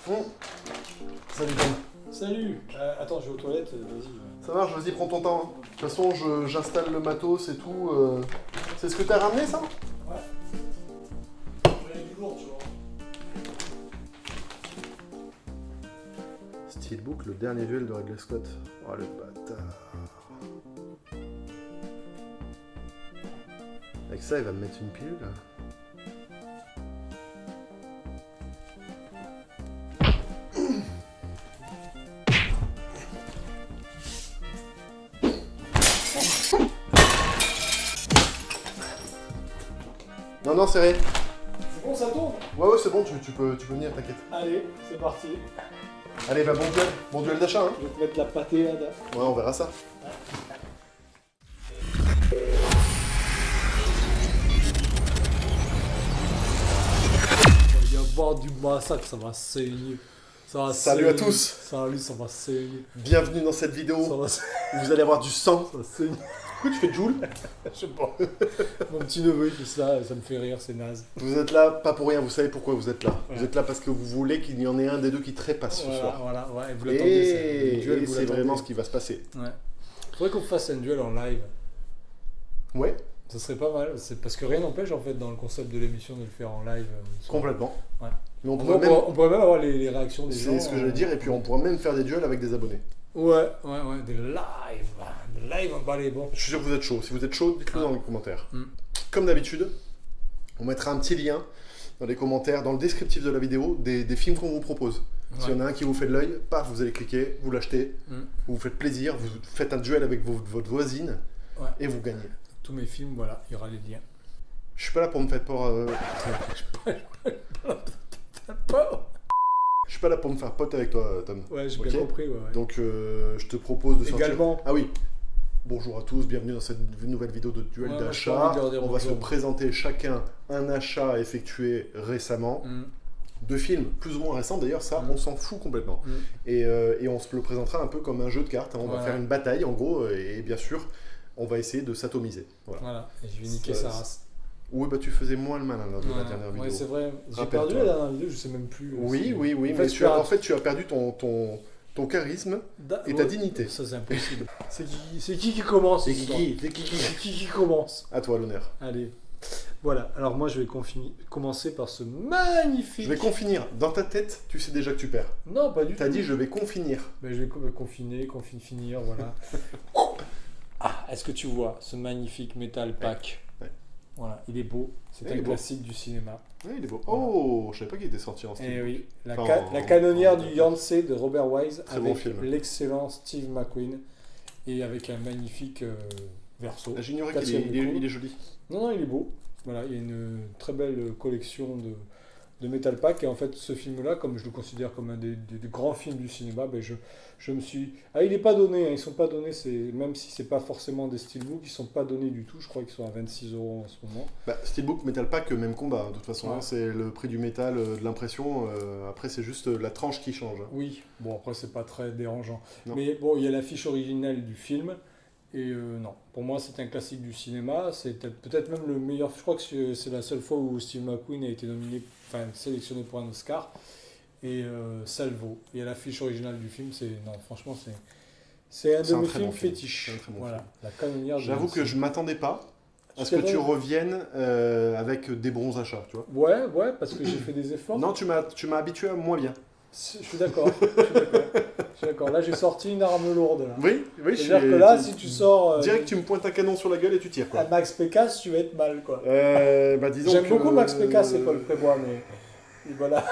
Bon. Salut Tom. Salut. Attends, je vais aux toilettes, vas-y. Ça marche, vas-y, prends ton temps. Hein. De toute façon, j'installe le matos et tout. C'est ce que t'as ramené, ça? Ouais. Il y a du lourd, tu vois. Steelbook, le dernier duel de Ridley Scott. Oh, le bâtard. Avec ça, il va me mettre une pilule. Non, c'est rien. C'est bon, ça tourne? Ouais, c'est bon, tu peux venir, t'inquiète. Allez, c'est parti. Allez, bah bon duel d'achat, hein. Je vais te mettre la pâtée là. Ouais, on verra ça. Il va y avoir du massacre, ça va saigner. Salut à tous. Salut, ça va saigner. Bienvenue dans cette vidéo Ça va où vous allez avoir du sang. Ça saigne. Pourquoi tu fais Joule? Je sais pas. Mon petit neveu il fait ça me fait rire, c'est naze. Vous êtes là, pas pour rien, vous savez pourquoi vous êtes là. Ouais. Vous êtes là parce que vous voulez qu'il y en ait un des deux qui trépasse ce soir. Voilà, ouais, vous l'attendez ça. Le duel, Et vous c'est l'attendez. vraiment ce qui va se passer. Ouais. Faudrait qu'on fasse un duel en live. Ouais, Ça serait pas mal, c'est parce que rien n'empêche en fait dans le concept de l'émission de le faire en live. complètement. Ouais. Mais on On pourrait pourrait même avoir les réactions des gens. c'est ce que je veux dire, et puis on pourrait même faire des duels avec des abonnés. Ouais, des live, bah allez, bon. Je suis sûr que vous êtes chaud. Si vous êtes chaud, dites-le Ah. dans les commentaires. Mm. Comme d'habitude, on mettra un petit lien dans les commentaires, dans le descriptif de la vidéo, des films qu'on vous propose. S'il y en a un qui vous fait de l'œil, paf, vous allez cliquer, vous l'achetez, vous vous faites plaisir, vous faites un duel avec votre voisine, Ouais. et vous gagnez. Tous mes films, voilà, il y aura les liens. Je suis pas là pour me faire peur. Je suis pas là pour me faire pote avec toi, Tom. Ouais, j'ai Ok. bien compris, ouais. Donc je te propose de sortir. Également. Ah oui. Bonjour à tous, bienvenue dans cette nouvelle vidéo de duel Ouais, moi, j'ai d'achat. pas envie de leur dire On va se bonjour. présenter chacun un achat effectué récemment. De films plus ou moins récents, d'ailleurs, ça, on s'en fout complètement. Et on se le présentera un peu comme un jeu de cartes. Hein. On va Voilà. faire une bataille, en gros, et bien sûr, on va essayer de s'atomiser. Voilà. Voilà, et je vais niquer Ça- sa race. Oui, bah tu faisais moins le malin lors de la dernière vidéo. Ouais, c'est vrai. J'ai Rappelle-toi. perdu la dernière vidéo, je sais même plus. Oui, En mais fait, en fait, tu as perdu ton charisme et ta dignité. Ça, c'est impossible. C'est qui commence C'est ce soir C'est qui C'est qui commence? À toi l'honneur. Allez. Voilà, alors moi je vais commencer par ce magnifique... Je vais confinir. Dans ta tête, tu sais déjà que tu perds. Non, pas du tout. T'as dit je vais confinir. Ben, je vais finir, voilà. Ah, est-ce que tu vois ce magnifique Metal Pack? Ouais. Voilà, il est beau. C'est Ouais, il un est beau. classique du cinéma. Ouais, il est beau. Voilà. Oh, je savais pas qu'il était sorti en style. Et oui, la, Enfin, la canonnière en- du Yancey de Robert Wise Très bon avec film. l'excellent Steve McQueen et avec un magnifique verso. J'ignorais Quatrième qu'il coup. il est joli. Non, il est beau. Voilà, il y a une très belle collection de Metal Pack. Et en fait, ce film-là, comme je le considère comme un des grands films du cinéma, ben je me suis... Ah, il n'est pas donné, hein, ils sont pas donnés, même si c'est pas forcément des steelbooks, ils sont pas donnés du tout. Je crois qu'ils sont à 26 € en ce moment. Bah, Steelbook, Metal Pack, même combat. De toute façon, Ouais. hein, c'est le prix du métal, de l'impression. Après, c'est juste la tranche qui change. Hein. Oui, bon, après, c'est pas très dérangeant. Non. Mais bon, il y a l'affiche originale du film. Et non, pour moi, c'est un classique du cinéma. C'est peut-être même le meilleur. Je crois que c'est la seule fois où Steve McQueen a été sélectionné pour un Oscar. Et ça le vaut. Et l'affiche originale du film, franchement, c'est un de C'est un mes très films bon film. fétiches. C'est un très bon Voilà, film. la canonnière. J'avoue que je m'attendais pas à ce C'est que tu vrai. reviennes avec des bons achats, tu vois. Ouais, parce que j'ai fait des efforts. Non, tu m'as habitué à moins bien. Je suis d'accord. Là, j'ai sorti une arme lourde. Là. Oui, C'est-à-dire que là, si tu sors Direct, tu me pointes un canon sur la gueule et tu tires, à quoi. Max Pécasse, tu vas être mal, quoi. Disons J'aime que- beaucoup Max Pécasse et Paul Prébois, mais et voilà.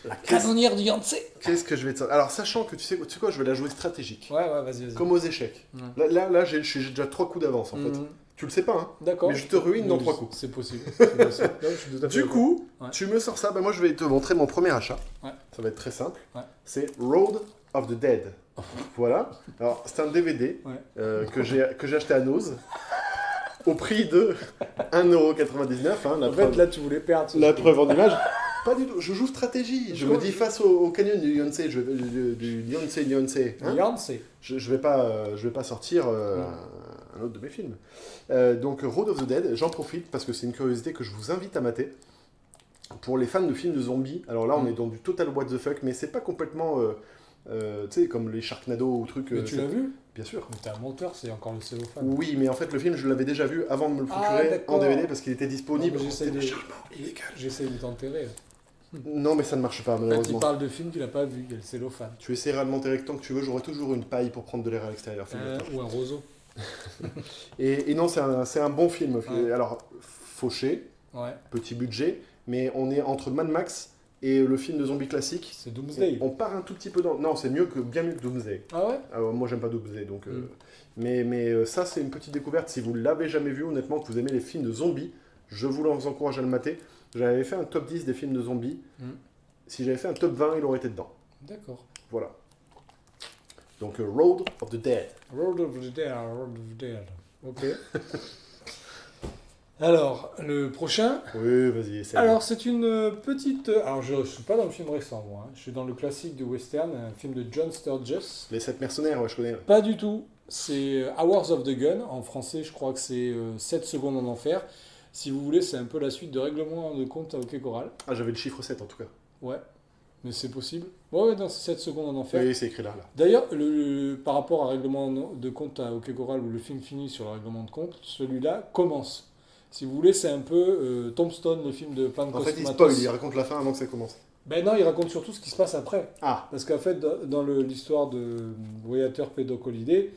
La canonnière du Yancey. Qu'est-ce que je vais te... Alors, sachant que tu sais quoi, je vais la jouer stratégique. Ouais, vas-y. Comme aux échecs. Ouais. Là j'ai déjà 3 coups d'avance, en fait. Mhm. Tu le sais pas, hein. D'accord. Mais je te ruine dans Oui, 3 coups. C'est possible. Non, je suis tout à fait Du d'accord. coup, Ouais. tu me sors ça. Bah, moi, je vais te montrer mon premier achat. Ouais. Ça va être très simple. Ouais. C'est Road of the Dead. Voilà. Alors, c'est un DVD Ouais. que j'ai acheté à Nose au prix de 1,99 €. Hein, En fait, là, tu voulais perdre. la preuve en image. Pas du tout. Je joue stratégie. Je me Comment dis face au canyon du Yancey, du Yancey. Hein, Yancey. je vais pas sortir un autre de mes films. Donc Road of the Dead, j'en profite parce que c'est une curiosité que je vous invite à mater. pour les fans de films de zombies, alors là on est dans du total what the fuck, mais c'est pas complètement, tu sais, comme les Sharknado ou trucs. Mais tu l'as vu? Bien sûr. Mais t'es un menteur, c'est encore le cellophane. Oui, mais en fait le film je l'avais déjà vu avant de me le procurer en DVD parce qu'il était disponible. J'essaie de t'enterrer. Non mais ça ne marche pas malheureusement. Tu parles de film, tu l'as pas vu, il y a le cellophane. Tu essaieras de m'enterrer tant que tu veux, j'aurai toujours une paille pour prendre de l'air à l'extérieur. Ou un roseau. et non, c'est un bon film. Ouais. Alors, fauché, petit budget, mais on est entre Mad Max et le film de zombie classique. C'est Doomsday. On part un tout petit peu dans... Non, c'est bien mieux que Doomsday. Ah ouais? Alors, moi, j'aime pas Doomsday, donc... Mais ça, c'est une petite découverte. Si vous l'avez jamais vu, honnêtement, que vous aimez les films de zombies, je vous encourage à le mater. J'avais fait un top 10 des films de zombies. Si j'avais fait un top 20, il aurait été dedans. D'accord. Voilà. Donc, Road of the Dead. Road of the Dead. Ok. Alors, le prochain. Oui, vas-y, essaye. Alors, c'est une petite... Alors, je ne suis pas dans le film récent, moi. Je suis dans le classique de western, un film de John Sturges. Les 7 mercenaires, ouais, je connais. Pas du tout. C'est Hours of the Gun. En français, je crois que c'est 7 secondes en enfer. Si vous voulez, c'est un peu la suite de Règlement de compte à Hockey Coral. Ah, j'avais le chiffre 7 en tout cas. Ouais. Mais c'est possible. Ouais, dans 7 secondes en enfer. Oui, c'est écrit là. D'ailleurs, par rapport à Règlement de compte à Hockey Coral, où le film finit sur le règlement de compte, celui-là commence. Si vous voulez, c'est un peu Tombstone, le film de Pan Cosmatos. En fait, il spoil, il raconte la fin avant que ça commence. Ben non, il raconte surtout ce qui se passe après. Ah. Parce qu'en fait, dans l'histoire de Voyager P. Doc Holliday,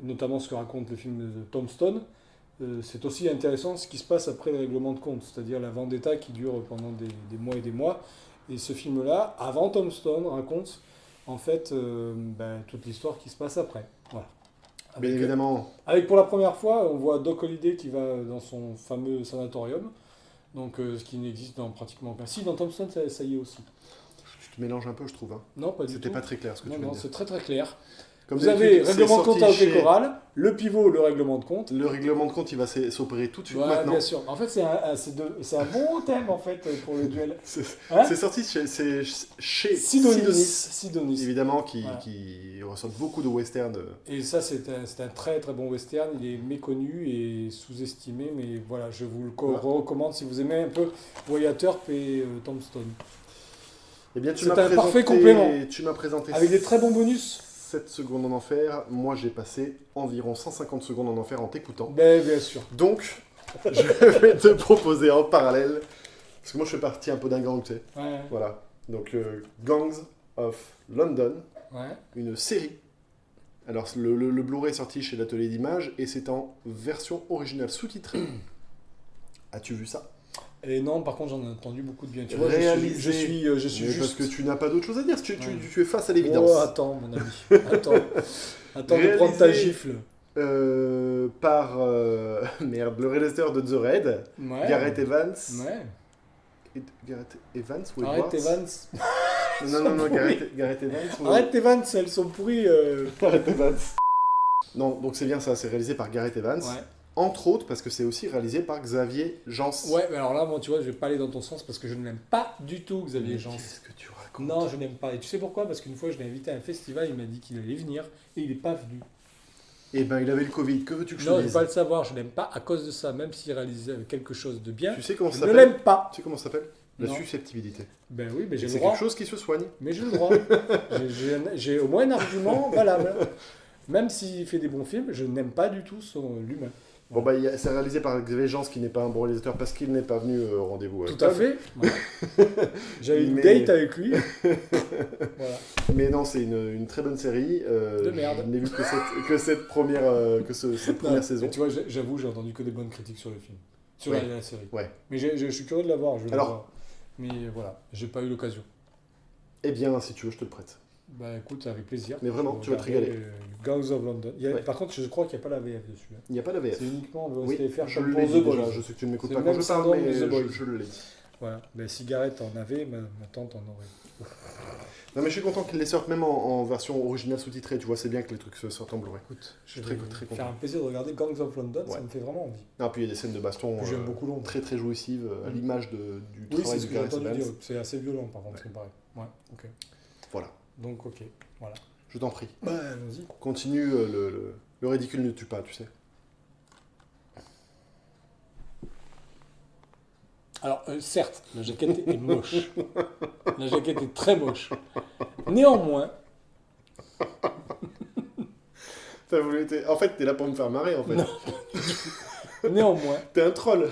notamment ce que raconte le film de Tombstone, c'est aussi intéressant ce qui se passe après le règlement de compte, c'est-à-dire la vendetta qui dure pendant des mois et des mois. Et ce film-là, avant Tombstone, raconte en fait toute l'histoire qui se passe après. Voilà. Bien évidemment. Avec pour la première fois, on voit Doc Holliday qui va dans son fameux sanatorium, donc ce qui n'existe dans pratiquement aucun. Si, dans Tombstone, ça y est aussi. Tu te mélanges un peu, je trouve. Hein. Non, pas du tout. C'était pas très clair ce que tu viens de dire. Non, c'est très très clair. Comme vous avez règlement de compte à Hockey Coral, le pivot, le règlement de compte. Le règlement de compte, il va s'opérer tout de suite maintenant. Bien sûr. En fait, c'est un bon thème en fait pour le duel. C'est sorti chez Sidonis. Évidemment, qui ressort beaucoup de western. Et ça, c'est un très très bon western. Il est méconnu et sous-estimé, mais voilà, je vous le recommande si vous aimez un peu Voyager et Tombstone. Eh bien, c'est un parfait complément. Tu m'as présenté avec des très bons bonus. 7 secondes en enfer, moi j'ai passé environ 150 secondes en enfer en t'écoutant. Ben, bien sûr. Donc, je vais te proposer en parallèle, parce que moi je fais partie un peu d'un gang, tu sais. Ouais. Voilà. Donc, Gangs of London, une série. Alors, le Blu-ray est sorti chez l'Atelier d'Images et c'est en version originale sous-titrée. As-tu vu ça? Et non, par contre, j'en ai entendu beaucoup de bien. Tu vois, je suis juste... Parce que tu n'as pas d'autre chose à dire, tu es face à l'évidence. Oh, attends, mon ami. Attends de prendre ta gifle. Par le réalisateur de The Raid, Gareth Evans. Gareth Evans ou Gareth Evans. Non, Gareth Evans. Gareth Evans, elles sont pourries. Gareth Evans. Non, donc c'est bien ça, c'est réalisé par Gareth Evans. Entre autres, parce que c'est aussi réalisé par Xavier Jans. Ouais, mais alors là, moi, tu vois, je vais pas aller dans ton sens parce que je ne l'aime pas du tout, Xavier Jans. Qu'est-ce que tu racontes? Non, je n'aime pas. Et tu sais pourquoi? Parce qu'une fois, je l'ai invité à un festival, il m'a dit qu'il allait venir et il n'est pas venu. Eh ben, il avait le Covid. Que veux-tu que je te dise? Non, je ne veux pas le savoir. Je l'aime pas à cause de ça. Même s'il réalisait quelque chose de bien, tu sais comment ça s'appelle? Je ne l'aime pas. Tu sais comment ça s'appelle? La susceptibilité. Ben oui, mais j'ai le droit. C'est quelque chose qui se soigne. Mais j'ai le droit. J'ai au moins un argument valable. Même s'il fait des bons films, je n'aime pas du tout l'humain. Bon, bah, c'est réalisé par Xavier Jans qui n'est pas un bon réalisateur parce qu'il n'est pas venu au rendez-vous. Tout à fait. Voilà. J'avais une date avec lui. Voilà. Mais non, c'est une très bonne série. De merde. Je n'ai vu que cette première, saison. Tu vois, j'avoue, j'ai entendu que des bonnes critiques sur le film. Sur la série. Ouais. Mais je suis curieux de la voir. Mais voilà, j'ai pas eu l'occasion. Eh bien, si tu veux, je te le prête. Bah écoute, avec plaisir. Mais vraiment, tu vas te régaler. Gangs of London. Par contre, je crois qu'il n'y a pas la VF dessus. Il n'y a pas la VF. C'est uniquement le STFR. Je le l'ai déjà. Je sais que tu ne m'écoutes pas quand je parle, mais je le l'ai dit. Voilà. Mais Cigarette en avait, ma tante en aurait. Non, mais je suis content qu'ils les sortent même en version originale sous-titrée. Tu vois, c'est bien que les trucs se sortent en Blu-ray. Écoute, je vais faire un plaisir de regarder Gangs of London, ça me fait vraiment envie. Ah, puis il y a des scènes de baston très très jouissives, à l'image du travail de Gareth Evans. C'est assez violent par contre, ce qui me paraît. Ouais, ok. Voilà. Donc, ok, voilà. Je t'en prie. Bah, vas-y. Continue, le ridicule ne tue pas, tu sais. Alors, certes, la jaquette est moche. La jaquette est très moche. Néanmoins, En fait, t'es là pour me faire marrer, en fait. Non. néanmoins, T'es un troll.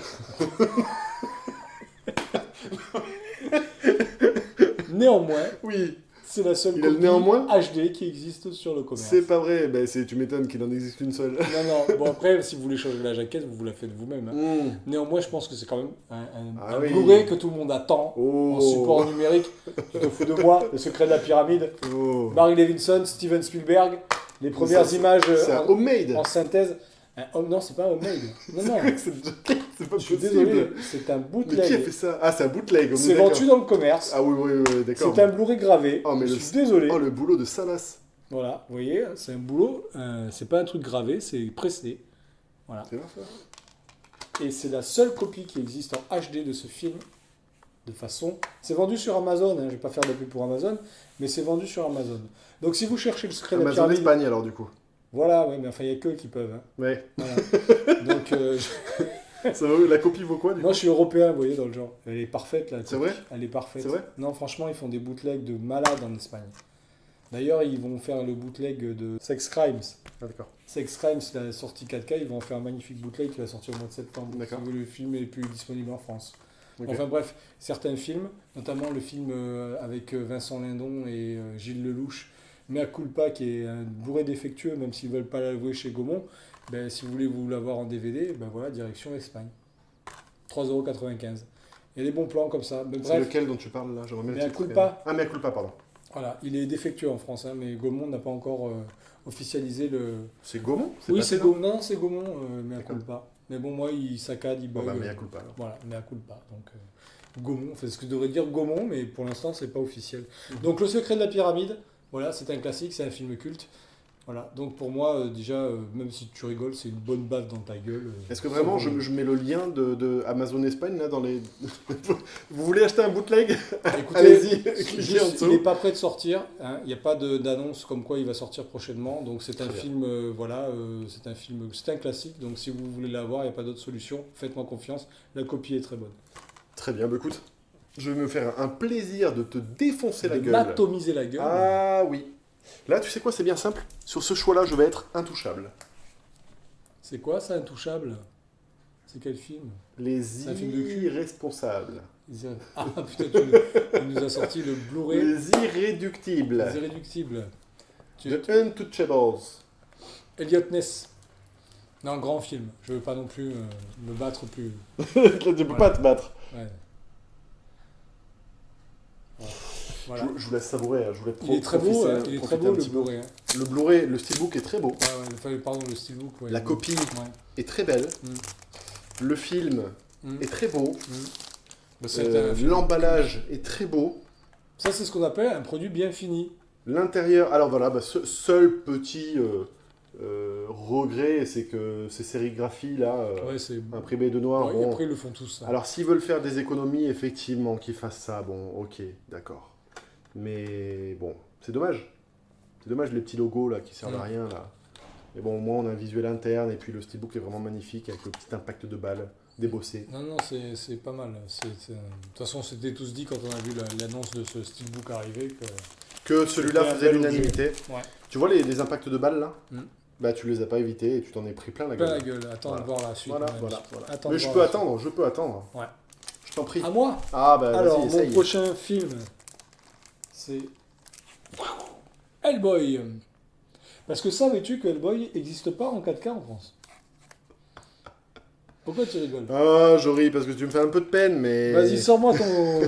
néanmoins, Oui. c'est la seule Il a le copie néanmoins HD qui existe sur le commerce. C'est pas vrai. Ben, tu m'étonnes qu'il en existe qu'une seule. Non. Bon, après, si vous voulez changer la jaquette, vous la faites vous-même. Hein. Mmh. Néanmoins, je pense que c'est quand même un Ah oui. Blu-ray que tout le monde attend Oh. en support numérique. Tu te fous de moi, Le secret de la pyramide. Oh. Barry Levinson, Steven Spielberg, les premières Ça, images C'est un homemade. en synthèse. Non, c'est pas un homemade. Non. C'est pas Je suis possible. désolé, c'est un Mais qui a bootleg. fait ça? Ah, c'est un bootleg. on est C'est d'accord. vendu dans le commerce. Ah oui, d'accord. C'est un Blu-ray gravé. Oh, mais Je le- suis désolé. Oh, le boulot de Salas. Voilà, vous voyez, c'est un boulot. C'est pas un truc gravé, c'est pressé. Voilà. C'est vrai, ça? Et c'est la seule copie qui existe en HD de ce film. De façon. C'est vendu sur Amazon. Hein, je vais pas faire de la pub pour Amazon, mais c'est vendu sur Amazon. Donc si vous cherchez le secret de la Amazon pyramide. Espagne, alors, du coup. Voilà, ouais, mais enfin, il n'y a que qui peuvent. Hein. Ouais. Voilà. Donc, La copie vaut quoi, du coup? moi, je suis européen, vous voyez, dans le genre. Elle est parfaite, là. C'est vrai? Elle est parfaite. C'est vrai? Non, franchement, ils font des bootlegs de malades en Espagne. D'ailleurs, ils vont faire le bootleg de Sex Crimes. Ah, d'accord. Sex Crimes, la sortie 4K, ils vont en faire un magnifique bootleg qui va sortir au mois de septembre. D'accord. Si le film est plus disponible en France. Ok. Enfin bref, certains films, notamment le film avec Vincent Lindon et Gilles Lelouch, Mea Culpa, qui est un Blu-ray défectueux, même s'ils ne veulent pas l'avouer chez Gaumont, ben, si vous voulez vous l'avoir en DVD, ben voilà, direction Espagne. 3,95 €. Il y a des bons plans comme ça. Mais C'est bref, lequel dont tu parles, là? J'aimerais bien le Mea titre. Culpa. Ah, Mea Culpa, pardon. voilà, il est défectueux en France, hein, mais Gaumont n'a pas encore officialisé le... C'est Gaumont? Oui, pas c'est ça, Gaumont, non, c'est Gaumont, Mea D'accord. Culpa. Mais bon, moi, il saccade, il Bon, bug. bah, Mea Culpa, alors. Voilà, Mea Culpa. Donc, Gaumont, c'est ce que je devrais dire Gaumont, mais pour l'instant, c'est pas officiel. Mhm. Donc, Le secret de la pyramide, voilà, c'est un classique, c'est un film culte. Voilà, donc pour moi, déjà, même si tu rigoles, c'est une bonne baffe dans ta gueule. Est-ce que vraiment je mets le lien de Amazon Espagne là dans les. Vous voulez acheter un bootleg? Écoutez, Allez-y, cliquez en il dessous. n'est pas prêt de sortir, hein, il n'y a pas d'annonce comme quoi il va sortir prochainement, donc c'est un Très bien. film, c'est un classique, donc si vous voulez l'avoir, il n'y a pas d'autre solution, faites-moi confiance, la copie est très bonne. Très bien, bah écoute, je vais me faire un plaisir de te défoncer la De gueule. m'atomiser la gueule. Ah oui. Là, tu sais quoi, c'est bien simple. Sur ce choix-là, je vais être intouchable. C'est quoi ça, Intouchable? C'est quel film? Les un film de cul. irresponsables. Ah putain, tu nous as sorti le Blu-ray. Les irréductibles. Les Irréductibles. The Untouchables. Elliot Ness. Non, grand film. Je veux pas non plus me battre plus. Là, tu peux pas te battre. Ouais. Voilà. Je vous laisse savourer, hein, je voulais Il est très beau, profiter- hein, il est très profiter beau un le petit peu. Blu-ray. Hein. Le Blu-ray, le steelbook est très beau. Pardon, le steelbook. Ouais, La copie Ouais. est très belle. Mm. Le film Mm. est très beau. Bah, c'est un film. L'emballage est très beau. Ça, c'est ce qu'on appelle un produit bien fini. L'intérieur, alors voilà, bah, seul petit regret, c'est que ces sérigraphies là, Ouais, c'est. imprimées de noir, Ouais, bon, après, ils le font tous. Ça. alors s'ils veulent faire des économies, effectivement, qu'ils fassent ça, bon, ok, d'accord. Mais bon, c'est dommage. C'est dommage les petits logos là qui servent à rien là. Mais bon, au moins on a un visuel interne et puis le steelbook est vraiment magnifique avec le petit impact de balle débossé. Non, c'est pas mal. De toute façon, c'était tous dit quand on a vu l'annonce de ce steelbook arriver Que celui-là C'était un faisait bel l'unanimité. objet. Ouais. Tu vois les impacts de balles là Mm. Bah tu les as pas évités et tu t'en es pris plein la plein gueule. la gueule. Attends Voilà. de voir la suite. Voilà, magnifique. voilà. Attends Mais de je voir peux la attendre, je peux attendre. Ouais. Je t'en prie. suite. À moi. Ah bah Alors, vas-y, mon essaye. prochain film, c'est Hellboy. Parce que savais-tu que Hellboy n'existe pas en 4K en France? Pourquoi tu rigoles? Ah, je ris parce que tu me fais un peu de peine, mais... Vas-y, sors-moi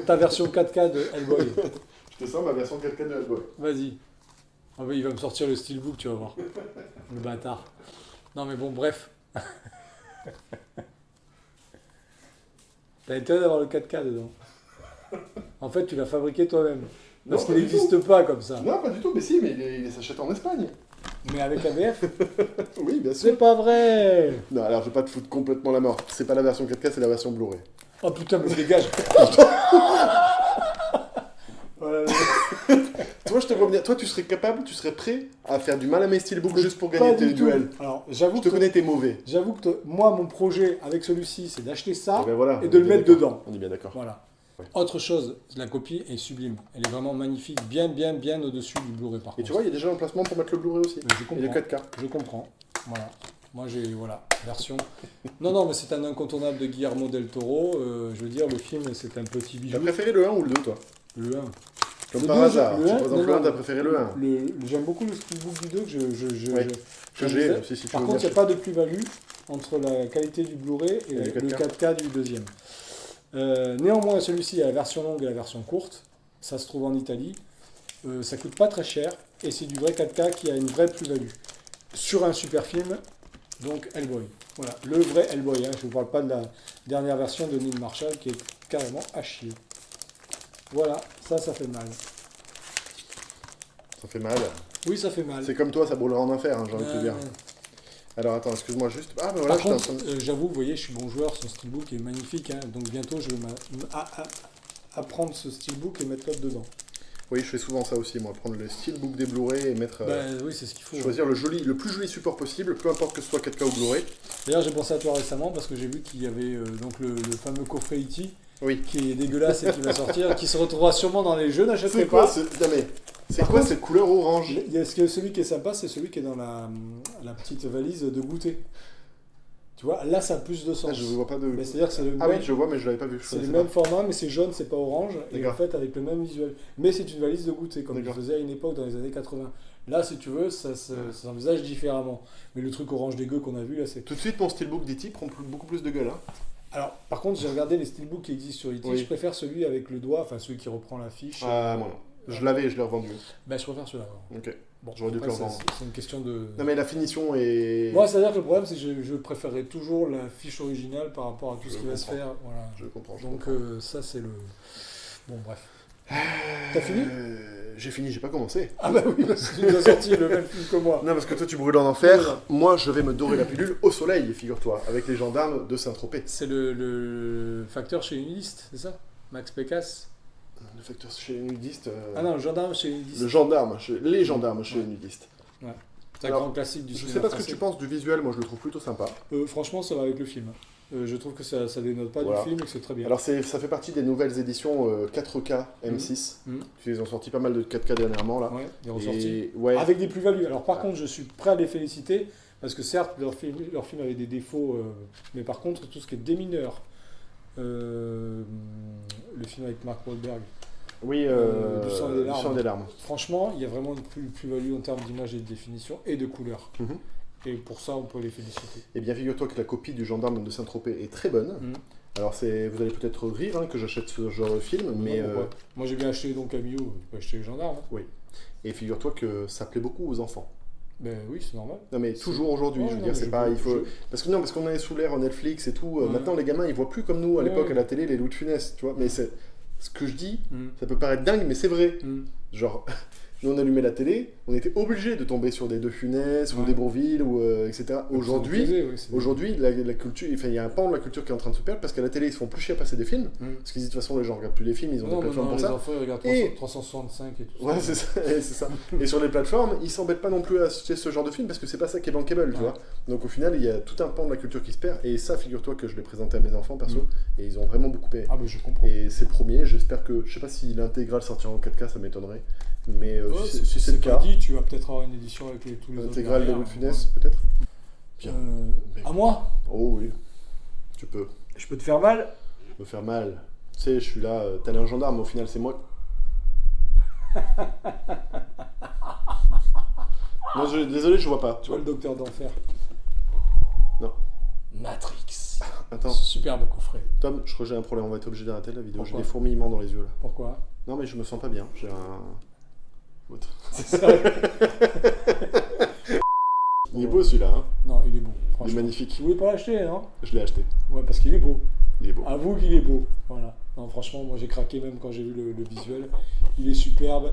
ta version 4K de Hellboy. Je te sors ma version 4K de Hellboy. Vas-y. Ah bah, il va me sortir le steelbook, tu vas voir. Le bâtard. Non mais bon, bref. T'as intérêt d'avoir le 4K dedans. En fait, tu l'as fabriqué toi-même. Parce Non, qu'il pas du n'existe tout. pas comme ça. Non, pas du tout, mais si, mais il s'achète en Espagne. Mais avec ABF, Oui, bien sûr. c'est pas vrai. Non, alors je vais pas te foutre complètement la mort. C'est pas la version 4K, c'est la version Blu-ray. Oh putain, mais dégage. Voilà. Toi, Toi, je te vois venir. Toi, tu serais capable, tu serais prêt à faire du mal à mes steelbooks juste pour Pas gagner du tes tout. duels. Alors, Je te connais, t'es mauvais. J'avoue que moi, mon projet avec celui-ci, c'est d'acheter ça Eh ben voilà, et on de est le bien mettre d'accord. dedans. On est bien d'accord. Voilà. Ouais. Autre chose, la copie est sublime. Elle est vraiment magnifique, bien au-dessus du Blu-ray par Et contre. tu vois, il y a déjà l'emplacement pour mettre le Blu-ray aussi. Mais je Et le comprends. 4K. Je comprends. Voilà. Moi, j'ai version. Non, mais c'est un incontournable de Guillermo del Toro. Je veux dire, le film, c'est un petit bijou. T'as préféré le 1 ou le 2, toi? Le 1. Comme Le par 2, hasard. le Tu 1, présentes non, le 1, non, t'as préféré le 1. J'aime beaucoup le steelbook du 2 que Ouais. Que j'ai j'envisage. aussi, si tu Par veux contre, il bien n'y a pas de plus-value entre la qualité du Blu-ray et Et le le 4K du deuxième. Néanmoins, celui-ci a la version longue et la version courte. Ça se trouve en Italie. Ça coûte pas très cher et c'est du vrai 4K qui a une vraie plus-value. Sur un super film, donc Hellboy. Voilà, le vrai Hellboy. Hein. Je ne vous parle pas de la dernière version de Neil Marshall qui est carrément à chier. Voilà, ça fait mal. Ça fait mal. Oui, ça fait mal. C'est comme toi, ça brûlera en enfer, hein, j'ai envie de te dire. Alors attends, excuse-moi juste. Ah, ben voilà, Par je t'ai en contre, train de- j'avoue, vous voyez, je suis bon joueur, son steelbook est magnifique. Hein. Donc bientôt, je vais apprendre ce steelbook et mettre l'autre dedans. Oui, je fais souvent ça aussi, moi, prendre le steelbook des Blu-ray et mettre. Oui, c'est ce qu'il faut. Choisir le plus joli support possible, peu importe que ce soit 4K ou Blu-ray. D'ailleurs, j'ai pensé à toi récemment parce que j'ai vu qu'il y avait donc le fameux coffret E.T. Oui. qui est dégueulasse et qui va sortir, qui se retrouvera sûrement dans les jeux, n'achèterai C'est quoi pas. Non, mais c'est Par quoi contre, cette couleur orange? Celui qui est sympa, c'est celui qui est dans la petite valise de goûter. Tu vois, là, ça a plus de sens. Ah, je vois pas de. Mais c'est-à-dire que c'est le Ah même, oui, je vois, mais je l'avais pas vu. Je c'est le connaissais même pas. format, mais c'est jaune, c'est pas orange, et en D'accord. fait avec le même visuel. Mais c'est une valise de goûter, comme je D'accord. faisais à une époque dans les années 80. Là, si tu veux, ça s'envisage différemment. Mais le truc orange dégueu qu'on a vu, là, c'est... Tout de suite, mon steelbook d'E.T. prend beaucoup plus de gueule. Hein. Alors, par contre, j'ai regardé les steelbooks qui existent sur E.T. Oui. Je préfère celui avec le doigt, enfin celui qui reprend la fiche. Ah, moi non. Je l'avais et je l'ai revendu. Ben, je préfère celui-là. Ok. Bon, J'aurais dû te après, le revendre. c'est une question de... Non, mais la finition est. Moi, c'est-à-dire que le problème, c'est que je préférerais toujours la fiche originale par rapport à tout ce qui va se faire. Voilà. Je comprends. Donc, ça, c'est le... Bon, bref. T'as fini? J'ai fini, j'ai pas commencé. Ah bah oui, parce que tu nous as sorti le même film que moi. Non, parce que toi tu brûles en enfer. Voilà. Moi je vais me dorer la pilule au soleil, figure-toi, avec les gendarmes de Saint-Tropez. C'est le facteur chez Unilist, c'est ça? Max Pécasse? Le facteur chez les nudistes. Ah non, le gendarme chez Unilist. Les gendarmes chez les nudistes. C'est un Alors, grand classique du Je cinéma sais pas ce que français. tu penses du visuel, moi je le trouve plutôt sympa. Franchement, ça va avec le film. Je trouve que ça dénote pas Voilà. du film et que c'est très bien. Alors ça fait partie des nouvelles éditions 4K M6. Ils ont sorti pas mal de 4K dernièrement là. Ouais, des ressorties. Et, ouais. Avec des plus-values. Alors par contre, je suis prêt à les féliciter, parce que certes, leur film avait des défauts, mais par contre, tout ce qui est des mineurs, le film avec Mark Wahlberg, Oui, Du sang et des larmes. des larmes. franchement, il y a vraiment une plus-value en termes d'image et de définition et de couleur. Mhm. Et pour ça, on peut les féliciter. Eh bien, figure-toi que la copie du gendarme de Saint-Tropez est très bonne. Alors, vous allez peut-être rire hein, que j'achète ce genre de film, mais. Non, pourquoi Moi, j'ai bien acheté donc Camillo, j'ai pas acheté les gendarmes. Hein. Et figure-toi que ça plaît beaucoup aux enfants. Ben oui, c'est normal. Non, mais toujours aujourd'hui, Ouais, je veux non, dire, mais c'est pas. Il faut... Parce qu'on est sous l'ère Netflix et tout. Ouais. Maintenant, les gamins, ils voient plus comme nous à Ouais, l'époque ouais. à la télé les Louis de Funès, tu vois. Mais c'est ce que je dis, Mm. ça peut paraître dingue, mais c'est vrai. Mm. Genre, nous on allumait la télé, on était obligé de tomber sur des De Funès ou Ouais. des Bourvil ou etc. Aujourd'hui, Ça nous plaisait, oui, c'est- aujourd'hui, la culture, enfin, il y a un pan de la culture qui est en train de se perdre parce qu'à la télé ils se font plus chier à passer des films. Mm. Parce qu'ils disent de toute façon les gens regardent plus les films, ils ont Non, des plateformes maintenant, pour les ça. enfants, ils regardent Et- 365 et tout Ouais, ça. c'est ça, et c'est ça. Et sur les plateformes, ils s'embêtent pas non plus à acheter ce genre de film parce que c'est pas ça qui est bankable, tu Ouais. vois. Donc au final, il y a tout un pan de la culture qui se perd. Et ça, figure-toi que je l'ai présenté à mes enfants perso, et ils ont vraiment beaucoup aimé. Ah, ben je comprends. Et c'est le premier, j'espère que, je sais pas si l'intégrale sortira en 4K, ça m'étonnerait. Mais Ouais, si c'est le pas cas, dit, tu vas peut-être avoir une édition avec tous les autres. l'intégrale de derrière, Louis de Funès, peut-être. Bien. À moi, Oh oui, tu peux je peux te faire mal. me faire mal. Tu sais, je suis là, t'es un gendarme, au final c'est moi. Non, désolé, je vois pas. Tu vois le docteur d'enfer. Non. Matrix. Attends, Superbe coffret. Tom, je crois que j'ai un problème, on va être obligé d'arrêter la vidéo. J'ai Pourquoi des fourmillements dans les yeux là. Pourquoi Non, mais je me sens pas bien, j'ai un. Autre. C'est sérieux Il est beau celui-là, hein. Non, il est beau. Il est Franchement. magnifique. Tu voulais pas l'acheter, non Je l'ai acheté. Ouais, parce qu'il est beau. Il est beau. Avoue qu'il est beau. Voilà. Non, franchement, moi j'ai craqué même quand j'ai vu le visuel. Il est superbe.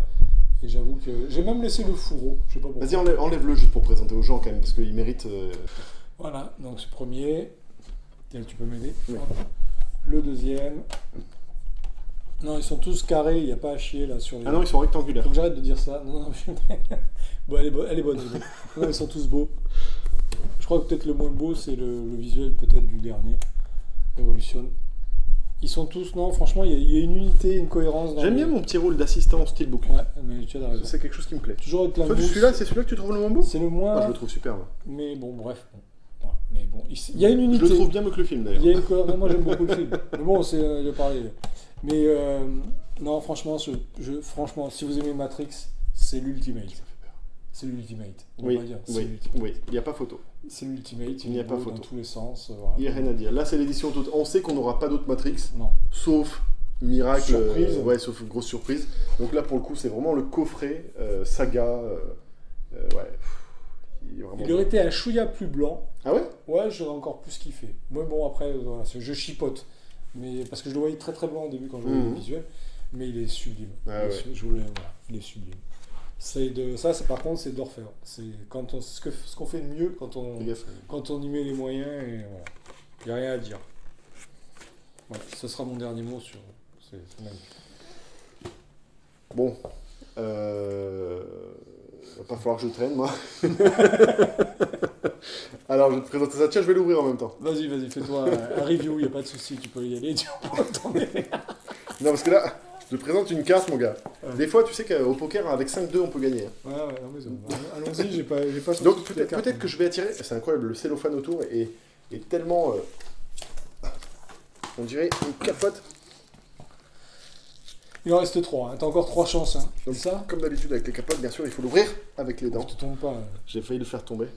Et j'avoue que j'ai même laissé le fourreau. Je sais pas pourquoi. Vas-y, enlève-le juste pour présenter aux gens quand même, parce qu'il mérite. Voilà, donc ce premier. Tiens, tu peux m'aider. Oui. Hop. Le deuxième. Non, ils sont tous carrés, il n'y a pas à chier là sur les. Ah non, ils sont rectangulaires. Faut que j'arrête de dire ça. Non, non, bon, elle est bonne, elle est bonne. Non, ils sont tous beaux. Je crois que peut-être le moins beau, c'est le visuel peut-être du dernier, Revolution. Ils sont tous, non, franchement, il y a une unité, une cohérence. J'aime bien mon petit rôle d'assistant steelbook. Ouais, mais tu as raison. C'est quelque chose qui me plaît. Toujours avec la Toi, mousse. celui-là, c'est celui-là que tu trouves le moins beau? C'est le moins. Moi, je le trouve super. Moi. Mais bon, bref. Bon. Ouais, mais bon, il y a une unité. Je le trouve bien mieux que le film d'ailleurs. Il y a une cohérence. Moi, j'aime beaucoup le film. Mais bon, c'est de parler. Mais non, franchement, franchement, si vous aimez Matrix, c'est l'ultimate. C'est l'ultimate. Oui, il n'y a pas photo. C'est l'ultimate, il n'y a pas photo. Dans tous les sens. Voilà. Il n'y a rien à dire. Là, c'est l'édition toute. On sait qu'on n'aura pas d'autres Matrix. Non. Sauf miracle. Surprise. Ouais, sauf grosse surprise. Donc là, pour le coup, c'est vraiment le coffret saga. Ouais. Il aurait été un chouïa plus blanc. Ah ouais? Ouais, j'aurais encore plus kiffé. Moi, bon, après, voilà, je chipote. Mais, parce que je le voyais très très blanc au début quand je voyais le visuel. Mais il est sublime. Ah ouais. Voilà, il est sublime. Ça, par contre, c'est d'orfèvre. C'est ce qu'on fait de mieux quand on y met les moyens. Et voilà. Il n'y a rien à dire. Voilà, ce sera mon dernier mot sur. C'est magnifique. Bon. Va pas falloir que je traîne, moi. Alors, je vais te présenter ça. Tiens, je vais l'ouvrir en même temps. Vas-y, fais-toi un review, il n'y a pas de souci, tu peux y aller. Non, parce que là, je te présente une carte, mon gars. Ouais. Des fois, tu sais qu'au poker, avec 5-2, on peut gagner. Ouais, non, mais allons-y, j'ai pas Donc, peut-être que je vais attirer. C'est incroyable, le cellophane autour est tellement. On dirait une capote. Il en reste 3, hein. T'as encore 3 chances. Hein. Donc, ça, comme d'habitude avec les capotes, bien sûr, il faut l'ouvrir avec les dents. Tu tombes pas. J'ai failli le faire tomber.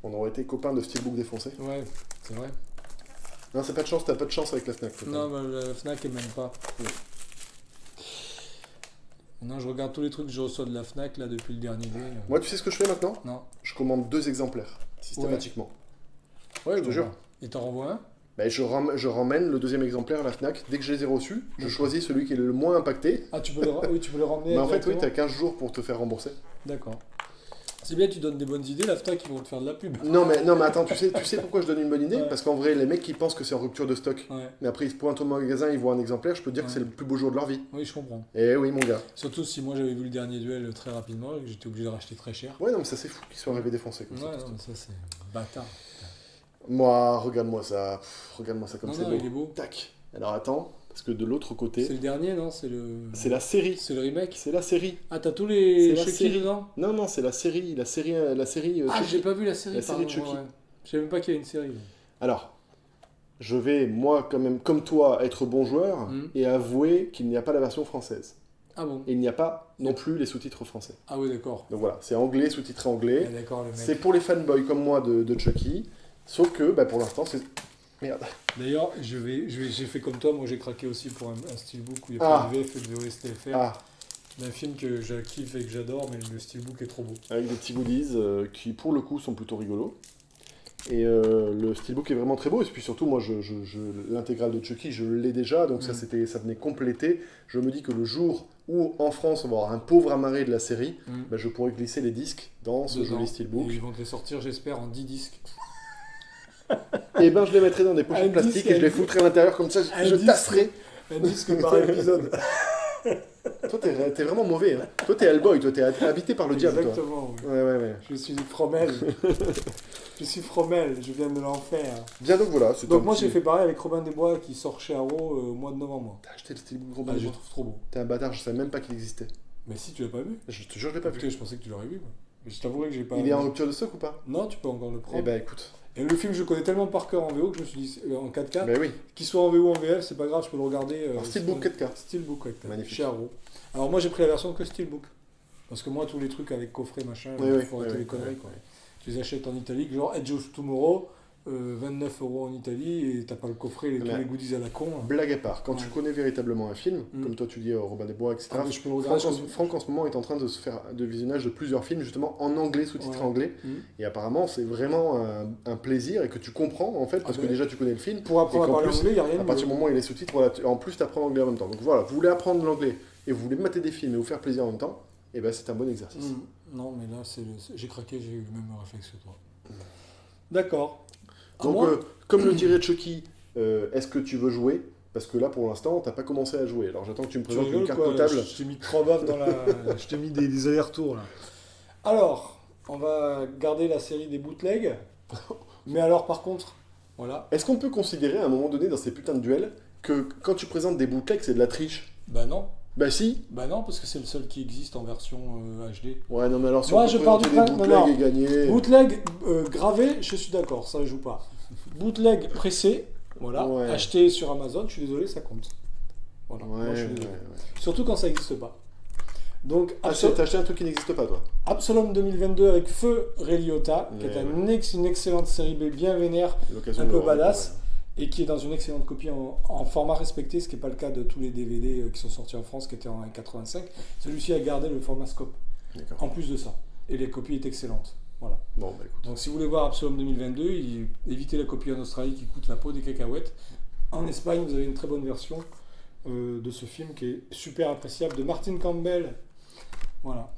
On aurait été copains de Steelbook défoncé. Ouais, c'est vrai. Non, c'est pas de chance, t'as pas de chance avec la Fnac. Non, mais la Fnac, elle m'aime pas. Ouais. Non, je regarde tous les trucs que je reçois de la Fnac là depuis le dernier dé. Moi, tu sais ce que je fais maintenant? Non. Je commande 2 exemplaires, systématiquement. Ouais, je te jure. Et t'en renvoies un? Ben, je ramène le 2e exemplaire à la Fnac. Dès que je les ai reçus, je choisis celui qui est le moins impacté. Ah, tu peux le ramener. Mais en fait, oui, t'as 15 jours pour te faire rembourser. D'accord. C'est bien, tu donnes des bonnes idées, la Fnac, ils vont te faire de la pub. Non, mais attends, tu sais pourquoi je donne une bonne idée? Parce qu'en vrai, les mecs, ils pensent que c'est en rupture de stock. Ouais. Mais après, ils se pointent au magasin, ils voient un exemplaire, je peux te dire que c'est le plus beau jour de leur vie. Oui, je comprends. Eh oui, mon gars. Surtout si moi j'avais vu le dernier duel très rapidement et que j'étais obligé de racheter très cher. Ouais, non, mais ça, c'est fou qu'ils soient arrivés défoncés comme ça. Ouais, non, mais ça, c'est bâtard. Moi, regarde-moi ça. Regarde-moi ça comme c'est beau. Il est beau. Tac. Alors attends, parce que de l'autre côté. C'est le dernier, non? C'est la série. C'est le remake? C'est la série. Ah, t'as tous les Chucky dedans? Non, c'est la série. La série ah, j'ai pas vu la série. La série de Chucky. Ouais. Je savais même pas qu'il y a une série. Alors, je vais, moi, quand même, comme toi, être bon joueur et avouer qu'il n'y a pas la version française. Ah bon? Et il n'y a pas non plus les sous-titres français. Ah oui, d'accord. Donc voilà, c'est anglais, sous-titré anglais. Ah, d'accord, le mec. C'est pour les fanboys comme moi de Chucky. Sauf que, bah, pour l'instant, c'est... Merde. D'ailleurs, j'ai fait comme toi, moi j'ai craqué aussi pour un steelbook où il y a pas de VF et de VOSTFR. D'un film que je kiffe et que j'adore, mais le steelbook est trop beau. Avec des petits goodies qui, pour le coup, sont plutôt rigolos. Et le steelbook est vraiment très beau. Et puis surtout, moi, l'intégrale de Chucky, je l'ai déjà, donc ça venait compléter. Je me dis que le jour où, en France, on va avoir un pauvre amarré de la série, bah, je pourrais glisser les disques dans ce joli steelbook. Et ils vont te les sortir, j'espère, en 10 disques. Et ben je les mettrai dans des pochettes plastiques et je les foutrai à l'intérieur comme ça, je tasserai. Un disque par épisode. Toi t'es vraiment mauvais, hein. Toi t'es Hellboy, toi t'es habité par le diable. Exactement. Toi. Ouais. Je suis Fromel. Je suis Fromel, je viens de l'enfer. Bien donc voilà. Donc moi j'ai fait pareil avec Robin des Bois qui sort chez Arrow au mois de novembre. T'as acheté le steelbook Robin des Bois? Je le trouve trop beau. T'es un bâtard, je savais même pas qu'il existait. Mais si, tu l'as pas vu? Je te jure je l'ai pas vu. Je pensais que tu l'aurais vu. Moi. Mais je t'avouerai que j'ai pas. Il est en rupture de stock ou pas? Non, tu peux encore le prendre. Eh ben écoute. Et le film, je le connais tellement par cœur en VO que je me suis dit, en 4K, ben oui. Qu'il soit en VO ou en VF, c'est pas grave, je peux le regarder. Steelbook 4K. Steelbook 4K. Magnifique. Chez Arrow. Alors moi, j'ai pris la version que Steelbook. Parce que moi, tous les trucs avec coffret, machin, il faut arrêter les conneries. Quoi. Tu les achètes en Italie, genre Edge of Tomorrow, 29 € en Italie, et t'as pas le coffret, tous les goodies à la con. Hein. Blague à part, quand tu connais véritablement un film, comme toi tu dis Robin des Bois, etc. Je peux le regarder. Franck en ce moment est en train de se faire de visionnage de plusieurs films justement en anglais, sous-titrés anglais. Et apparemment c'est vraiment un plaisir et que tu comprends en fait, parce que déjà tu connais le film. Pour apprendre à parler anglais, il n'y a rien de à partir du moment où il est sous-titres, voilà, en plus tu apprends l'anglais en même temps. Donc voilà, vous voulez apprendre l'anglais et vous voulez mater des films et vous faire plaisir en même temps, et ben c'est un bon exercice. Non mais là j'ai craqué, j'ai eu le même réflexe que toi. D'accord. Donc, comme le dirait Chucky, est-ce que tu veux jouer? Parce que là, pour l'instant, t'as pas commencé à jouer. Alors j'attends que tu me Tu présentes une rigoles, carte quoi, potable. je t'ai mis 3 baffes dans la... je t'ai mis des allers-retours, là. Alors, on va garder la série des bootlegs. Mais alors, par contre, voilà. Est-ce qu'on peut considérer à un moment donné dans ces putains de duels que quand tu présentes des bootlegs, c'est de la triche? Bah non. Bah si. Bah non, parce que c'est le seul qui existe en version HD. Ouais, non, mais alors si Moi, on je peut pars du présenter des principe- bootlegs et gagner... Bootleg gravé, je suis d'accord, ça joue pas. Bootleg pressé, voilà, Ouais. acheté sur Amazon, je suis désolé, ça compte. Voilà, Ouais, moi je suis ouais, désolé. ouais. Surtout quand ça n'existe pas. Donc, T'as acheté un truc qui n'existe pas, toi? Absalom 2022 avec Feu Ray Liotta, qui Ouais, est une excellente série B bien vénère, L'occasion un de peu le badass, redécouvrir. et qui est dans une excellente copie en format respecté, ce qui n'est pas le cas de tous les DVD qui sont sortis en France, qui étaient en 1,85. Celui-ci a gardé le format scope, D'accord. en plus de ça. Et les copies est excellente. Voilà. Bon, bah écoute. Donc si vous voulez voir Absalom 2022, évitez la copie en Australie qui coûte la peau des cacahuètes. En Espagne, vous avez une très bonne version de ce film qui est super appréciable, de Martin Campbell. Voilà.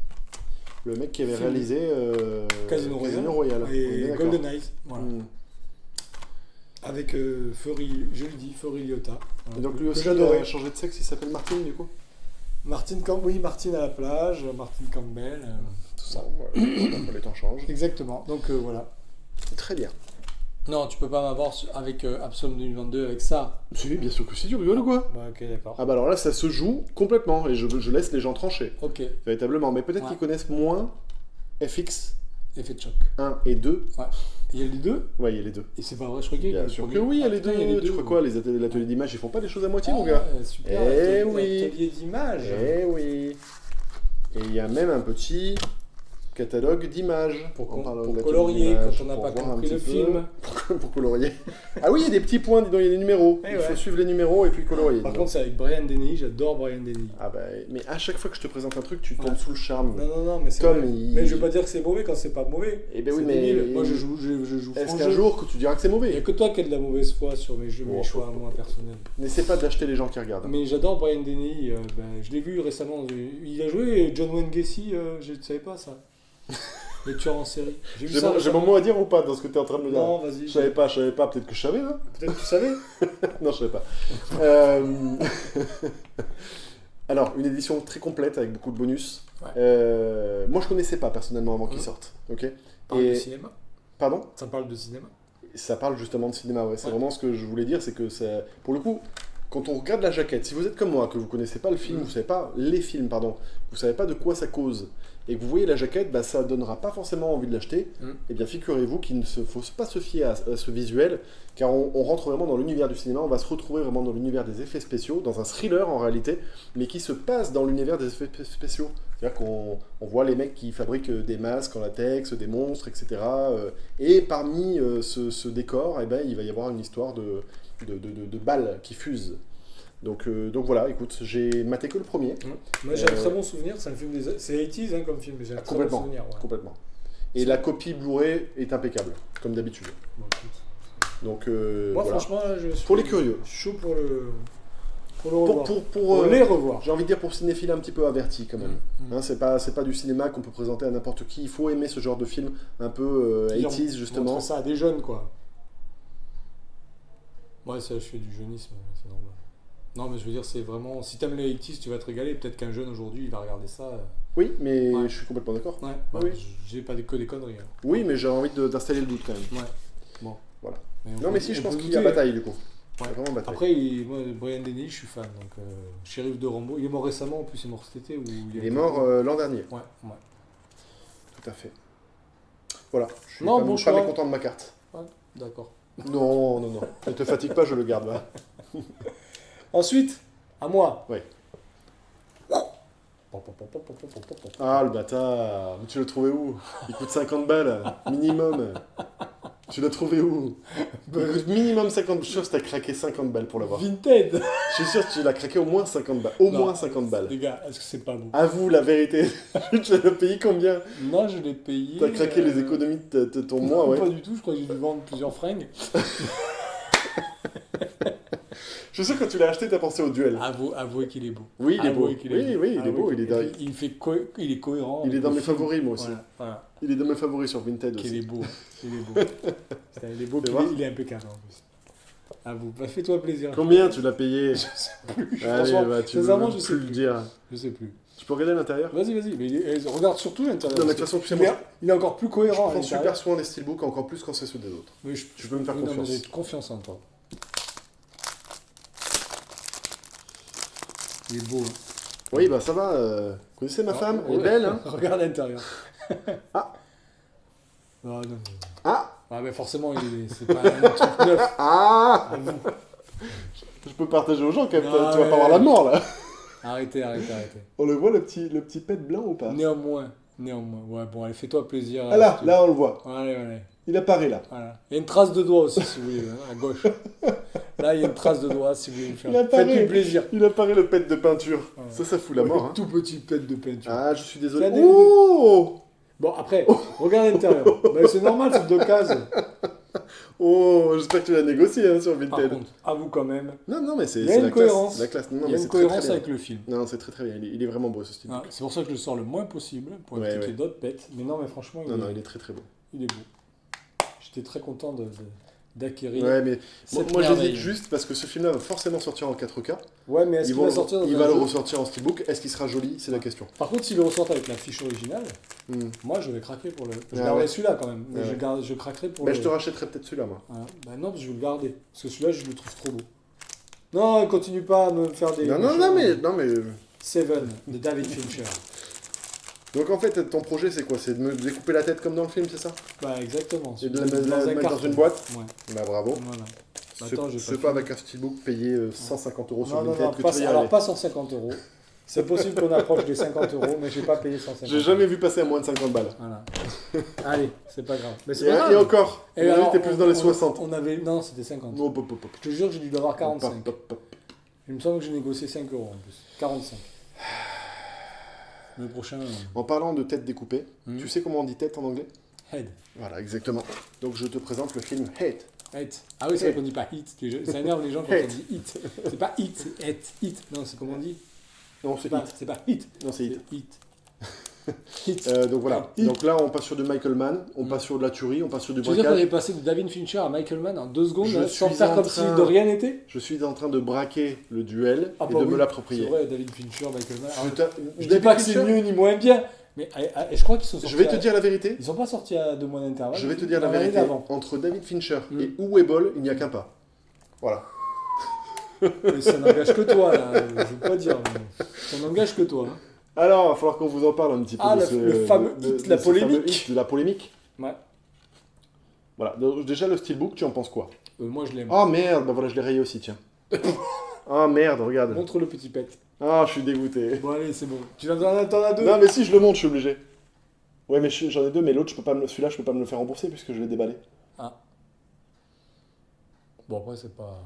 Le mec qui avait Film. réalisé Casino Royale. On est Et d'accord. Golden Eyes. Voilà. Hmm. Avec Furry, je le dis, Furry Liotta. Voilà. Et donc lui Que aussi, il j'adorais. a changé de sexe, il s'appelle Martin, du coup? Oui, Martin à la plage, Martin Campbell, tout ça. Bon, voilà, les temps changent. Exactement. Donc voilà. Très bien. Non, tu peux pas m'avoir avec Absalom 2022 avec ça. Si, bien sûr que si, tu rigoles ou quoi? Bah, ok, d'accord. Ah bah alors là, ça se joue complètement, et je laisse les gens trancher, Ok, véritablement. Mais peut-être Ouais. qu'ils connaissent moins FX effet de choc. 1 et 2. Il y a les deux. Ouais, il y a les deux. Et c'est pas vrai, je crois qu'il y a Bien le sûr premier. que oui, il y a Ah, les putain, deux. il y a les Tu deux. crois quoi, l'atelier d'image, ils font pas des choses à moitié, mon Ah, gars? super, Eh oui. l'atelier d'image. Eh oui. Et il y a même un petit catalogue d'images. Pour En parlant pour de l'atelier colorier, d'images, quand on n'a pour pas voir un compris le petit peu. film. Pour colorier. Ah oui, il y a des petits points, dis donc, il y a des numéros. Eh Il ouais. faut suivre les numéros et puis colorier. Par dis donc. contre, c'est avec Brian Denny, j'adore Brian Denny. Ah bah, mais à chaque fois que je te présente un truc, tu tombes Ouais. sous le charme. Non, mais c'est Tom, vrai. il- Mais je veux pas dire que c'est mauvais quand c'est pas mauvais. Eh ben oui, C'est mais- débile. Moi, je joue Est-ce franc qu'un jeu. jour que tu diras que c'est Il n'y a mauvais? que toi qui as de la mauvaise foi sur mes jeux, mes Oh, choix oh, à moi personnels. N'essaie pas d'acheter les gens qui regardent. Mais j'adore Brian Denny, je l'ai vu récemment. Il a joué John Wayne Gacy, je ne savais pas ça. Le tueur en série. J'ai vu ça. J'ai mon récemment. mot à dire ou pas dans ce que tu es en train de me dire? Non, vas-y. Je savais pas, peut-être que je savais, hein. Peut-être que tu savais. Non, je savais pas. Alors, une édition très complète avec beaucoup de bonus. Ouais. Moi, je connaissais pas personnellement avant qu'il sorte. Ok. Parle de cinéma. Pardon? Ça parle de cinéma. Ça parle justement de cinéma. Ouais. C'est Ouais. vraiment ce que je voulais dire, c'est que ça, pour le coup, quand on regarde la jaquette, si vous êtes comme moi, que vous connaissez pas le film, vous savez pas les films, pardon, vous savez pas de quoi ça cause, et que vous voyez la jaquette, bah, ça donnera pas forcément envie de l'acheter. Et bien, figurez-vous qu'il ne faut pas se fier à ce visuel, car on rentre vraiment dans l'univers du cinéma, on va se retrouver vraiment dans l'univers des effets spéciaux, dans un thriller en réalité, mais qui se passe dans l'univers des effets spéciaux. C'est-à-dire qu'on voit les mecs qui fabriquent des masques en latex, des monstres, etc. Et parmi ce décor, eh ben, il va y avoir une histoire de balles qui fusent. Donc voilà, écoute, j'ai maté que le premier. Moi j'ai un très bon souvenir, c'est un film des... C'est 80s hein, comme film, mais j'ai un très bon Complètement, souvenir. Ouais. complètement. Et la copie Blu-ray est impeccable, comme d'habitude. Bon, écoute. Donc Moi voilà. franchement, je suis Pour les curieux. chaud pour le revoir. Pour les revoir. j'ai envie de dire pour cinéphiles un petit peu avertis quand même. Mm. Hein, c'est pas du cinéma qu'on peut présenter à n'importe qui. Il faut aimer ce genre de film un peu Qui 80s justement. montre ça à des jeunes quoi. Ouais, ça je fais du jeunisme, c'est normal. Non mais je veux dire, c'est vraiment... Si t'aimes les 80s, tu vas te régaler. Peut-être qu'un jeune aujourd'hui, il va regarder ça. Oui, mais Ouais. je suis complètement d'accord. Ouais, Oui. j'ai pas que des conneries. Hein. Oui, mais j'ai envie d'installer le doute quand même. Ouais. Bon. Voilà. On Non, peut- mais si, je on pense peut qu'il y a douter. bataille du coup. Ouais. Il y a vraiment bataille. Après, moi, Brian Denny, je suis fan. Donc, Shérif de Rambo, il est mort récemment, en plus il est mort cet été. Ou Il est mort l'an dernier. Ouais. Tout à fait. Voilà. Je suis Non, pas, bon pas choix. mécontent de ma carte. D'accord. Non. Ne te fatigue pas, je le garde. Va. Ensuite, à moi. Ouais. Ah, le bâtard. Mais tu l'as trouvé où? Il coûte 50 balles, minimum. Tu l'as trouvé où? Il coûte minimum 50 balles. Je suis sûr que t'as craqué 50 balles pour l'avoir. Vinted. Je suis sûr que tu l'as craqué au moins 50 balles. Au Non. moins 50 balles. Les gars, est-ce que c'est pas beau? Avoue la vérité. Tu l'as payé combien? Non, je l'ai payé. T'as craqué les économies de ton mois, ouais. Pas du tout, je crois que j'ai dû vendre plusieurs fringues. Je suis sûr que quand tu l'as acheté, t'as pensé au duel. Avouez qu'il est beau. Oui, il est beau. Avouez qu'il est Oui, il est beau. Avouez Il est, qu'il- il est cohérent. il est avec dans le mes film. favoris, moi aussi. Voilà. Il est dans mes favoris sur Vinted Qu'il aussi. est beau. Il est beau. Putain, il est beau, Fais puis voir. il est impeccable en plus. À vous. Bah, fais-toi plaisir. Combien tu l'as payé? Je sais plus. Allez, Franchement, bah, tu veux sincèrement, même je sais plus le plus. dire. Je sais plus. Tu peux regarder l'intérieur? Vas-y. Mais regarde surtout l'intérieur. Non, mais de toute façon, tu sais, il, est, moi, il est encore plus je cohérent à prends l'intérieur. super soin des steelbooks, encore plus quand c'est ceux des autres. Mais Tu peux me faire non, mais confiance. j'ai confiance en toi. Il est beau. Hein. Oui, bah ça va. Vous connaissez ma femme? Elle est Ouais. belle, hein? Regarde l'intérieur. Ah. Ah non. Ah. Ah, mais forcément, c'est pas un truc neuf. Ah. À vous. Je peux partager aux gens quand même. Ah, Tu vas ouais. pas avoir la mort là. Arrêtez. On le voit le petit pet blanc ou pas? Néanmoins. Ouais, bon, allez, fais-toi plaisir. Ah là, là on le voit. Allez. Il apparaît là. Voilà. Il y a une trace de doigt aussi, si vous voulez, hein, à gauche. Là, il y a une trace de doigt, si vous voulez le faire. Il apparaît. Faites-lui plaisir. Il apparaît le pet de peinture. Voilà. Ça fout la mort. Hein. Tout petit pet de peinture. Ah, je suis désolé. Ça, Oh. Bon, après, regarde l'intérieur. Mais c'est normal, c'est 2 cases. Oh, j'espère que tu l'as négocié hein, sur Par Vinted. contre, à vous quand même. Non, mais c'est Il y a une la cohérence. classe. La classe. Non, Il y mais a c'est une très, cohérence très bien. avec le film. Non, c'est très bien. Il est vraiment beau ce style. Ah, c'est pour ça que je le sors le moins possible, pour Ouais, éviter ouais. d'autres pets. Mais non, mais franchement, Non, il est très très beau. il est beau. J'étais très content d'acquérir. Ouais, mais cette moi merveille. j'hésite juste parce que ce film-là va forcément sortir en 4K. Ouais, mais est-ce Ils qu'il vont va sortir dans il un va le jeu ressortir en steelbook. Est-ce qu'il sera joli? C'est la question. Par contre, s'il le ressort avec la fiche originale, Hmm. moi je vais craquer pour le. Je Ah garderai ouais. celui-là quand même, mais Ah ouais. je craquerai pour Mais le. je te rachèterai peut-être celui-là, moi. Voilà. Bah non, parce que je vais le garder. Parce que celui-là, je le trouve trop beau. Non, continue pas à me faire des. Non, mais. Seven de David Fincher. Donc en fait, ton projet c'est quoi? C'est de me découper la tête comme dans le film, c'est ça? Bah exactement. Et de la Dans un mettre dans carton. une boîte? Ouais. Bah bravo. Voilà. Attends, j'ai C'est pas pas avec un steelbook payé 150 € sur Non, Vinted que pas, tu vas y alors arriver. pas 150 €. C'est possible qu'on approche des 50 €, mais j'ai pas payé 150 €. J'ai jamais vu passer à moins de 50 balles. Voilà. Allez, c'est pas grave. Mais c'est Et, pas grave. et encore, Et on alors, était plus dans les 60. On avait... Non, c'était 50. Hop, hop, hop, hop. Je te jure que j'ai dû l'avoir 45. Hop, hop, hop. Il me semble que j'ai négocié 5 € en plus. 45. Le prochain... En parlant de tête découpée, tu sais comment on dit tête en anglais? Head. Voilà, exactement. Donc je te présente le film Head. Hit. Ah oui, c'est vrai qu'on dit pas hit. Ça énerve les gens quand Hate. on dit hit. C'est pas hit, c'est hit. Non, c'est comment on dit? Non, c'est pas, Hit. c'est pas hit. Non, c'est Hit. Hit. Hit. Donc voilà. Hit. Donc là, on passe sur du Michael Mann, on passe sur de la tuerie, on passe sur du Tu veux dire qu'on braquage. est passé de David Fincher à Michael Mann en 2 secondes, Je là, sans suis faire en comme train- si de rien n'était? Je suis en train de braquer le duel Ah et bah de oui, me C'est l'approprier. vrai, David Fincher, Michael Mann. Alors, je dis David pas que c'est Fincher, mieux ni moins bien, mais je crois qu'ils sont sortis. Je vais te dire la vérité. Ils sont pas sortis à 2 mois d'intervalle. Je vais te dire la Ils ont vérité. arrivé avant. Entre David Fincher Mm. et Uwe Boll, il n'y a qu'un pas. Voilà. Mais ça n'engage que toi, là. Je veux pas dire. Mais ça n'engage que toi. Hein. Alors, il va falloir qu'on vous en parle un petit peu Ah, de le fameux hit, la ce polémique. fameux hit, de la polémique. Ouais. Voilà. Donc, déjà, le steelbook, tu en penses quoi? Moi, je l'aime. Oh merde, bah voilà, je l'ai rayé aussi, tiens. Oh merde, regarde. Montre le petit pet. Ah, je suis dégoûté. Bon, allez, c'est bon. Tu t'en as 2? Non, mais si je le monte, je suis obligé. Ouais, mais j'en ai 2, mais l'autre, celui-là, je peux pas me le faire rembourser puisque je l'ai déballé. Ah. Bon, après, c'est pas.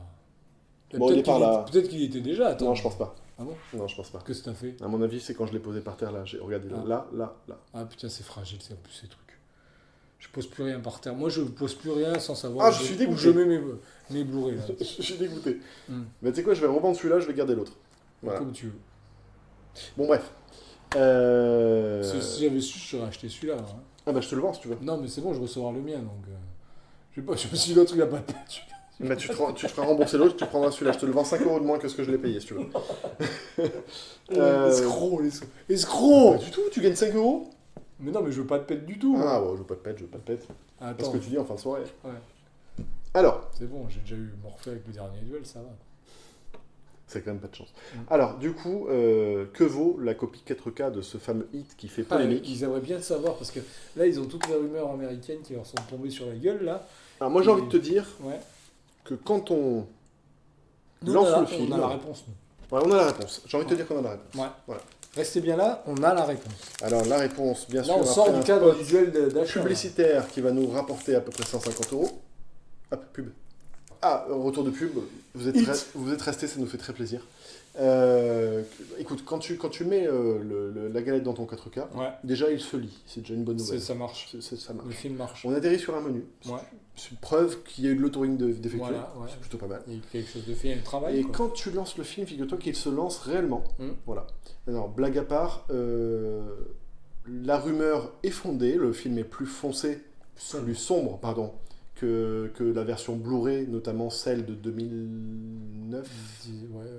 Bon, il est par là. Peut-être qu'il était déjà. Attends. Non, je pense pas. Ah bon? Non, je pense pas. Qu'est-ce que t'as fait? À mon avis, c'est quand je l'ai posé par terre là. Regardez, Ah. là. Ah putain, c'est fragile, c'est en plus ces trucs. Je pose plus rien par terre. Moi, je pose plus rien sans savoir Ah, je suis où dégoûté. je mets mes Blu-ray. Là. Je suis dégoûté. Hmm. Mais tu sais quoi, je vais revendre celui-là, je vais garder l'autre. Voilà. Comme tu veux. Bon, bref. Parce que si j'avais su, j'aurais acheté celui-là. Hein. Ah bah je te le vends si tu veux. Non, mais c'est bon, je recevrai le mien. Donc, je sais pas, je me suis dit l'autre, il a pas de peinture. Bah, tu te feras rembourser l'autre, tu prendras celui-là. Je te le vends 5 € de moins que ce que je l'ai payé si tu veux. Escroc, escroc. Pas du tout, tu gagnes 5 €. Mais non, mais je veux pas de pète du tout. Ah ouais, je veux pas de pète, je veux pas de pète. Attends, Parce que tu dis en fin de soirée. Ouais. Alors, C'est bon, j'ai déjà eu Morphée avec le dernier duel, ça va. c'est quand même pas de chance. Mm. Alors, du coup, que vaut la copie 4K de ce fameux hit qui fait Ah, polémique? ils aimeraient bien le savoir parce que là, ils ont toutes les rumeurs américaines qui leur sont tombées sur la gueule là. Alors moi j'ai envie de te dire Ouais. que quand on Nous, lance on a, le film... on a la réponse, nous. Ouais, on a la réponse. J'ai envie de te dire qu'on a la réponse. Ouais. Voilà. Restez bien là, on a la réponse. Alors la réponse, bien Là, sûr, on sort après du un cadre spot visuel d'achat. là. publicitaire qui va nous rapporter à peu près 150 €. Hop, pub. Ah, retour de pub, vous êtes, Hit. vous êtes restés, ça nous fait très plaisir. Écoute, quand tu mets la galette dans ton 4K, Ouais, déjà il se lit, c'est déjà une bonne nouvelle. ça marche. Ça marche. Le film marche. On atterrit sur un menu, Ouais. c'est une preuve qu'il y a eu de l'autoring d'effectuer, Voilà, ouais. c'est plutôt pas mal. Il y a quelque chose de fait, il y a le travail. Et quoi. quand tu lances le film, figure-toi qu'il se lance réellement. Mm. Voilà. Alors, blague à part, la rumeur est fondée, le film est plus foncé, plus sombre, pardon, que la version Blu-ray, notamment celle de 2009. Ouais, 9.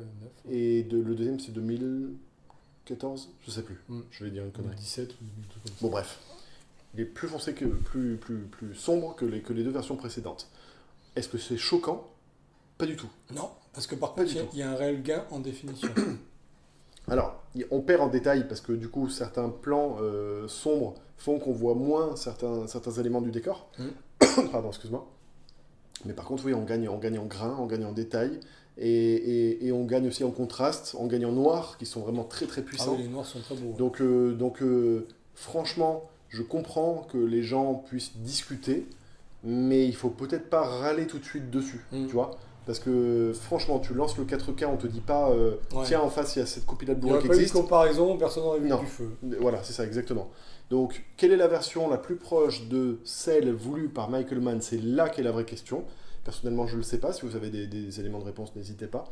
Et le deuxième, c'est 2014, je sais plus. Je vais dire une connerie. 17 ou 12 comme ça. Bon, bref. Il est plus foncé plus sombre que les deux versions précédentes. Est-ce que c'est choquant? Pas du tout. Non, parce que par contre, il y a un réel gain en définition. Alors, on perd en détail parce que du coup, certains plans sombres font qu'on voit moins certains éléments du décor. Pardon, excuse-moi. Mais par contre, oui, on gagne en grain, on gagne en détail. Et on gagne aussi en contraste, on gagne en noir, qui sont vraiment très très puissants. Ah oui, les noirs sont très beaux. Donc franchement, je comprends que les gens puissent discuter, mais il faut peut-être pas râler tout de suite dessus, tu vois. Parce que franchement, tu lances le 4K, on te dit pas tiens, en face il y a cette copie-là de Blu-ray qui existe. Il n'y a pas eu de comparaison, personne n'aurait vu du feu. Voilà, c'est ça, exactement. Donc, quelle est la version la plus proche de celle voulue par Michael Mann? C'est là qu'est la vraie question. Personnellement, je ne le sais pas. Si vous avez des éléments de réponse, n'hésitez pas.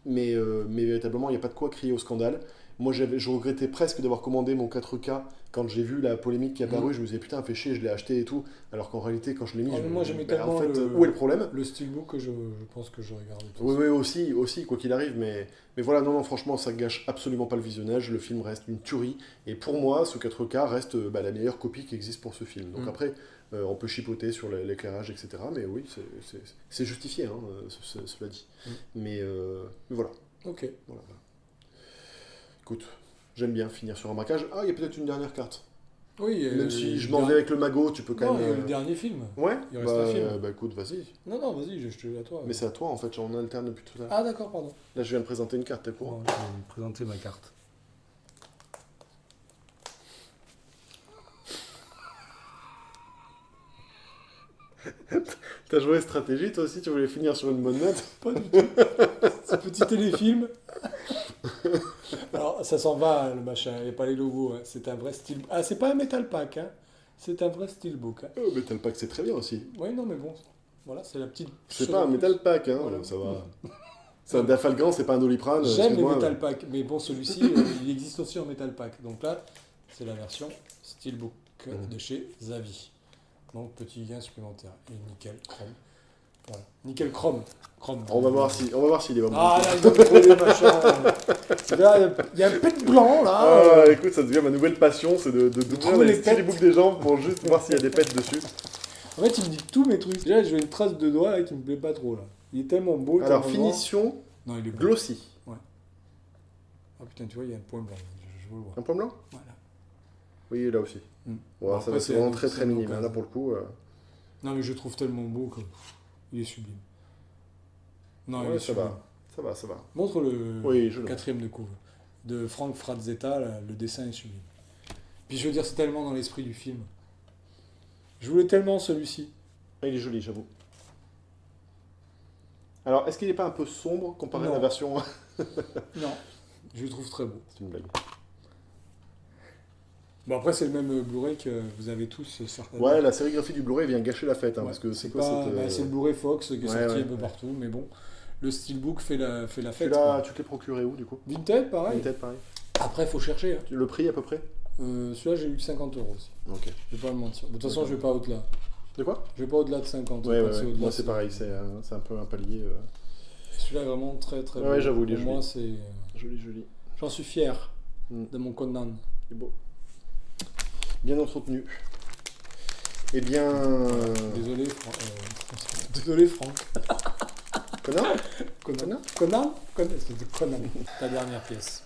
Mais véritablement, il n'y a pas de quoi crier au scandale. Moi, je regrettais presque d'avoir commandé mon 4K quand j'ai vu la polémique qui est apparue. Je me disais, putain, fait chier, je l'ai acheté et tout. Alors qu'en réalité, quand je l'ai mis, moi, j'aimais tellement en fait, où est le problème? Le steelbook que je pense que je regarde. Oui, aussi, quoi qu'il arrive. Mais voilà, non, franchement, ça gâche absolument pas le visionnage. Le film reste une tuerie. Et pour moi, ce 4K reste la meilleure copie qui existe pour ce film. Donc après, on peut chipoter sur l'éclairage, etc. Mais oui, c'est justifié, hein, cela dit. Mais voilà. Ok. Voilà. Écoute, j'aime bien finir sur un braquage. Ah, il y a peut-être une dernière carte. Oui. Même si je m'en vais avec le magot, tu peux quand même... il y a le dernier film. Ouais. Il reste un film. Bah écoute, vas-y. Non, vas-y, je te l'ai à toi. Mais c'est à toi, en fait, on alterne depuis tout à l'heure. Ah, d'accord, pardon. Là, je viens de présenter une carte, t'es pour? Je vais vous présenter ma carte. T'as joué stratégie, toi aussi, tu voulais finir sur une bonne note? Pas du tout. C'est petit téléfilm. Alors, ça s'en va, le machin, il n'y a pas les logos. Hein. C'est un vrai style. Ah, c'est pas un metal pack, hein. C'est un vrai steelbook. Hein. Metal Pack, c'est très bien aussi. Oui, non, mais bon. Voilà, c'est la petite. C'est pas un Metal Pack, hein, voilà. Ça va. C'est un Dafalgan, c'est pas un Doliprane. J'aime les Metal Pack, mais bon, celui-ci, il existe aussi en Metal Pack. Donc là, c'est la version steelbook de chez Zavi. Donc, petit gain supplémentaire. Et nickel, chrome. Voilà. Nickel chrome. On va voir s'il est vraiment. Ah là, ils ont trouvé les machins. Là, il y a un pet blanc là. Ah, écoute, ça devient ma nouvelle passion, c'est de trouver les steelbooks des gens pour juste voir s'il y a des pets dessus. En fait, il me dit tous mes trucs. Déjà, j'ai une trace de doigt là qui me plaît pas trop là. Il est tellement beau. Alors, finition non, il est beau. glossy. Ouais. Oh putain, tu vois, il y a un point blanc. Je veux le voir. Un point blanc? Voilà. Oui, là aussi. Ouais, après, ça va, c'est vraiment très très minime. Là, pour le coup. Non, mais je le trouve tellement beau que il est sublime. Non, ouais, il est ça sublime. va. Ça va. Montre le oui, quatrième de couve. De Frank Frazetta, là, le dessin est sublime. Puis je veux dire, c'est tellement dans l'esprit du film. Je voulais tellement celui-ci. Ah, il est joli, j'avoue. Alors, est-ce qu'il n'est pas un peu sombre comparé à la version... Non, je le trouve très beau. C'est une blague. Bon, après, c'est le même Blu-ray que vous avez tous, certainement. Ouais, la sérigraphie du Blu-ray vient gâcher la fête, hein, parce que c'est quoi cette... c'est le Blu-ray Fox qui est sorti un peu partout, mais bon, le Steelbook fait la fête. Tu te l'es procuré où, du coup? Vinted, pareil. Vinted, pareil. Après, il faut chercher. Hein. Le prix, à peu près? Celui-là, j'ai eu 50 € aussi. Ok. Je vais pas le mentir. De toute façon, je vais pas au-delà. De quoi? Je vais pas au-delà de 50. Ouais. Moi, c'est pareil, c'est un peu un palier... Celui-là est vraiment très très beau. Ouais, j'avoue, il est joli. Pour moi, c'est... Joli. J'en suis fier de mon Conan. Il est beau. Bien entretenu. Eh bien... Désolé, Désolé, Franck. Conan. Conan. C'était Conan. Ta dernière pièce.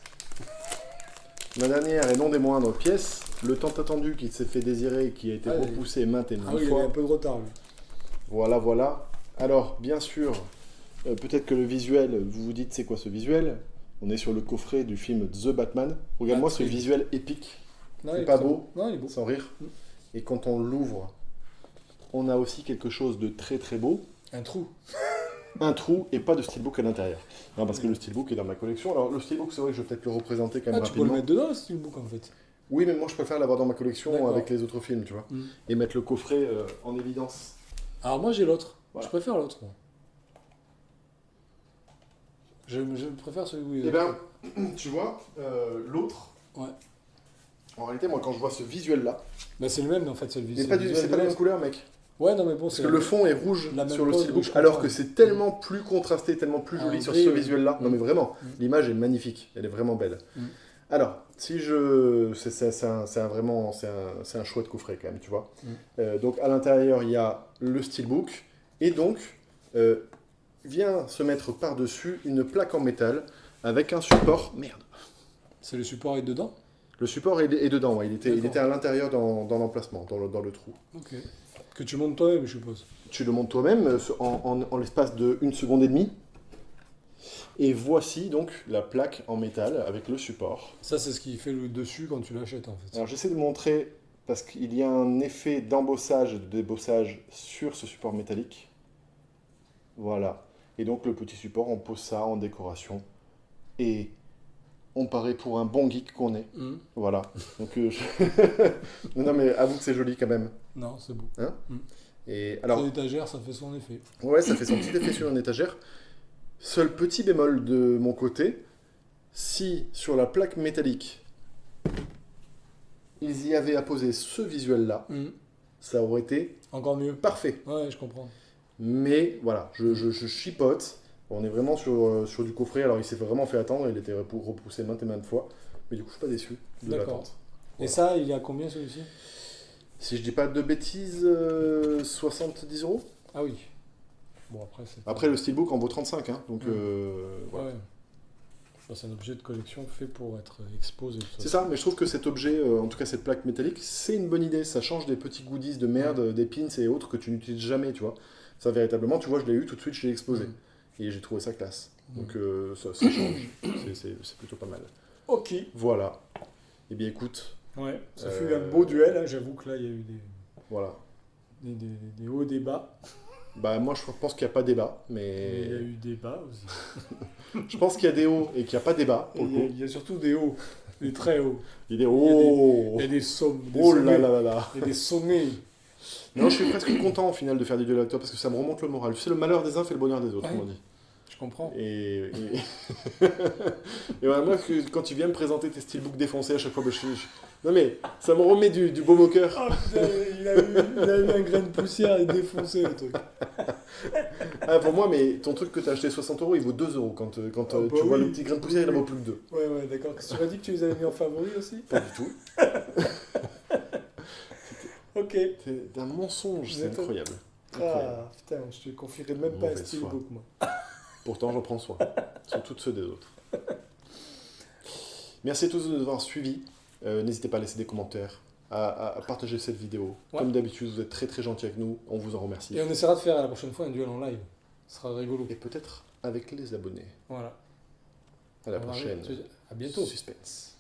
Ma dernière et non des moindres pièce, le tant attendu qui s'est fait désirer et qui a été repoussé maintes et maintes fois. Il avait un peu de retard, lui. Voilà. Alors, bien sûr, peut-être que le visuel, vous vous dites c'est quoi ce visuel? On est sur le coffret du film The Batman. Regarde-moi ce visuel épique. C'est pas beau, il est beau, sans rire. Et quand on l'ouvre, on a aussi quelque chose de très très beau. Un trou. Un trou et pas de steelbook à l'intérieur. Non, parce que le steelbook est dans ma collection. Alors, le steelbook, c'est vrai que je vais peut-être le représenter quand même rapidement. Tu peux le mettre dedans, le steelbook, en fait. Oui, mais moi, je préfère l'avoir dans ma collection avec les autres films, tu vois. Et mettre le coffret en évidence. Alors, moi, j'ai l'autre. Voilà. Je préfère l'autre, moi. Je préfère celui où il est. Eh bien, tu vois, l'autre... Ouais. En réalité, moi, quand je vois ce visuel-là... Bah, c'est le même, en fait, c'est le visuel. C'est pas la même couleur, mec. Ouais, non, mais bon, Parce c'est que le fond est rouge la même sur le pose, steelbook, oui, je alors comprends. que c'est tellement plus contrasté, tellement plus Ah, joli en sur gris, ce oui. visuel-là. Non mais vraiment, l'image est magnifique, elle est vraiment belle. Alors, si je... c'est un chouette coffret quand même, tu vois. Donc à l'intérieur, il y a le steelbook, et donc vient se mettre par-dessus une plaque en métal avec un support... Merde. C'est le support est dedans? Le support est dedans, ouais. Il était D'accord. à l'intérieur dans l'emplacement, dans le trou. Ok. Que tu montes toi-même, je suppose. Tu le montes toi-même en l'espace de 1 seconde et demie. Et voici donc la plaque en métal avec le support. Ça, c'est ce qui fait le dessus quand tu l'achètes, en fait. Alors j'essaie de montrer, parce qu'il y a un effet d'embossage et de débossage sur ce support métallique. Voilà. Et donc le petit support, on pose ça en décoration. Et on paraît pour un bon geek qu'on est. Voilà. Donc, non mais avoue que c'est joli quand même. Non, c'est beau. Hein et alors, sur l'étagère, ça fait son effet. ouais, ça fait son petit effet sur une étagère. Seul petit bémol de mon côté, si sur la plaque métallique, ils y avaient apposé ce visuel-là, ça aurait été encore mieux. Parfait. Ouais, je comprends. Mais voilà, je chipote. On est vraiment sur du coffret. Alors il s'est vraiment fait attendre, il était repoussé maintes et maintes fois. Mais du coup, je suis pas déçu de l'attente. Et ça, il y a combien celui-ci? Si je dis pas de bêtises, 70 €. Ah oui. Bon, après, après le steelbook en vaut 35, hein, donc voilà. Ouais. C'est un objet de collection fait pour être exposé. C'est ça, mais je trouve que cet objet, en tout cas cette plaque métallique, c'est une bonne idée. Ça change des petits goodies de merde, des pins et autres que tu n'utilises jamais, tu vois. Ça, véritablement, tu vois, je l'ai eu tout de suite, je l'ai exposé. Et j'ai trouvé ça classe. Donc ça change. C'est plutôt pas mal. Ok. Voilà. Eh bien écoute. Ouais, ça fut un beau duel, hein. J'avoue que là, il y a eu voilà. des hauts, des bas. Bah moi je pense qu'il n'y a pas débat, mais... Il y a eu des bas aussi. Je pense qu'il y a des hauts et qu'il n'y a pas débat. Il y a surtout des hauts, des très hauts. Il y a des hauts. Il y a des sommets. Oh là là là là. Il y a des sommets. Non, je suis presque content au final de faire des duels avec toi parce que ça me remonte le moral. Tu sais, le malheur des uns fait le bonheur des autres, ouais. comme on dit. Je comprends. Et voilà, moi, quand tu viens me présenter tes steelbooks défoncés à chaque fois, non mais, ça me remet du baume au cœur. Oh putain, il a eu un grain de poussière et défoncé le truc. Ah, pour moi, mais ton truc que t'as acheté 60 €, il vaut 2 € quand tu vois le petit grain de poussière, il en vaut plus que 2. Ouais, d'accord. Tu m'as dit que tu les avais mis en favori aussi? Pas du tout. Ok. C'est un mensonge, c'est incroyable. Ah putain, je te confierai même pas un steelbook, moi. Pourtant, j'en prends soin. Sur tous ceux des autres. Merci à tous de nous avoir suivis. N'hésitez pas à laisser des commentaires, à partager cette vidéo. Ouais. Comme d'habitude, vous êtes très très gentils avec nous. On vous en remercie. Et on essaiera de faire la prochaine fois un duel en live. Ce sera rigolo. Et peut-être avec les abonnés. Voilà. À la prochaine. À bientôt. Suspense.